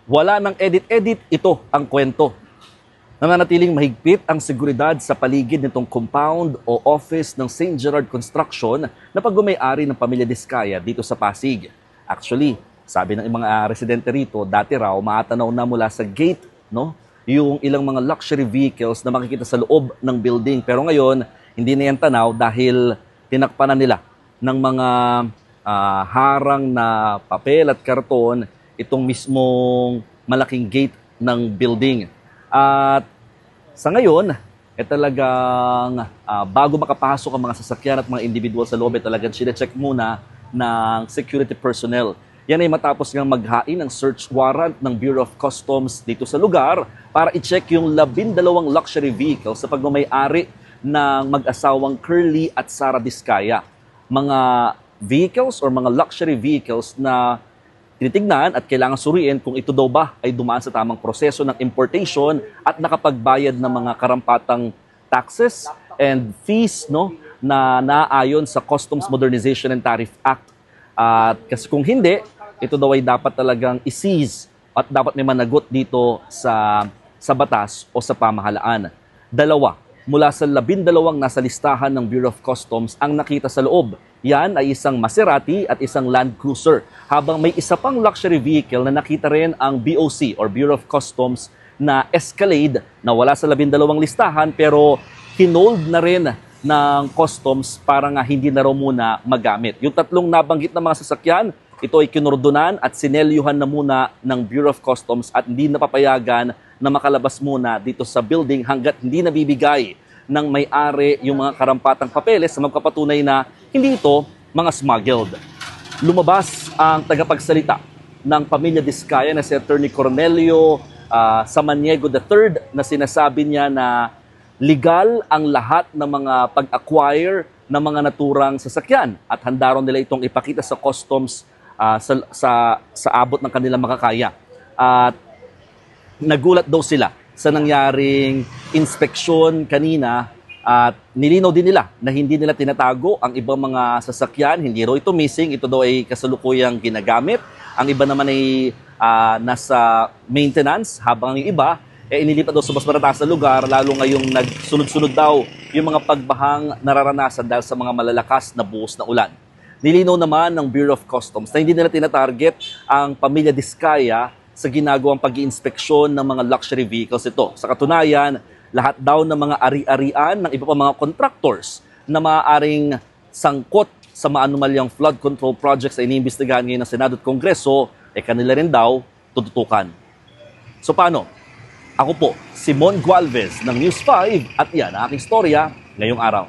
Wala nang edit-edit, ito ang kwento. Nananatiling mahigpit ang seguridad sa paligid nitong compound o office ng St. Gerard Construction na pagmamay-ari ng pamilya Diskaya dito sa Pasig. Actually, sabi ng mga residente rito, dati raw maatanaw na mula sa gate, no, yung ilang mga luxury vehicles na makikita sa loob ng building. Pero ngayon, hindi na yan tanaw dahil tinakpan na nila ng mga harang na papel at karton itong mismong malaking gate ng building. At sa ngayon, talagang bago makapasok ang mga sasakyan at mga individual sa loob, talagang sine-check muna ng security personnel. Yan ay matapos ngang maghain ng search warrant ng Bureau of Customs dito sa lugar para i-check yung 12 luxury vehicles sa pagmamay-ari ng mag-asawang Curly at Sara Diskaya. Mga vehicles or mga luxury vehicles na tinitignan at kailangan suriin kung ito daw ba ay dumaan sa tamang proseso ng importation at nakapagbayad ng mga karampatang taxes and fees, no, na naayon sa Customs Modernization and Tariff Act. At kasi kung hindi, ito daw ay dapat talagang i-seize at dapat may managot dito sa batas o sa pamahalaan. Dalawa mula sa 12 nasa listahan ng Bureau of Customs ang nakita sa loob. Yan ay isang Maserati at isang Land Cruiser. Habang may isa pang luxury vehicle na nakita rin ang BOC or Bureau of Customs na Escalade na wala sa 12 listahan pero hinold na rin ng Customs para nga hindi na raw muna magamit. Yung tatlong nabanggit na mga sasakyan, ito ay kinordonan at sinelyuhan na muna ng Bureau of Customs at hindi napapayagan na makalabas muna dito sa building hanggat hindi nabibigay ng may-ari yung mga karampatang papeles na magpapatunay na hindi ito mga smuggled. Lumabas ang tagapagsalita ng pamilya Diskaya na si Attorney Cornelio Samaniego III na sinasabi niya na legal ang lahat ng mga pag-acquire ng mga naturang sasakyan at handa ron nila itong ipakita sa customs sa abot ng kanilang makakaya. At nagulat daw sila sa nangyaring inspeksyon kanina at nilinaw din nila na hindi nila tinatago ang ibang mga sasakyan. Hindi raw ito missing, ito daw ay kasalukuyang ginagamit. Ang iba naman ay nasa maintenance habang yung iba inilipat daw sa mas marataas na lugar, lalo ngayong nagsunod-sunod daw yung mga pagbahang nararanasan dahil sa mga malalakas na buhos na ulan. Nilinaw naman ng Bureau of Customs na hindi nila tinatarget ang pamilya Diskaya sa ginagawang pag-iinspeksyon ng mga luxury vehicles ito. Sa katunayan, lahat daw ng mga ari-arian ng iba pa mga contractors na maaaring sangkot sa maanumalyang flood control projects na iniimbestigahan ngayon ng Senado at Kongreso, kanila rin daw tututukan. So paano? Ako po, Simon Gualvez ng News 5 at yan ang aking storya ngayong araw.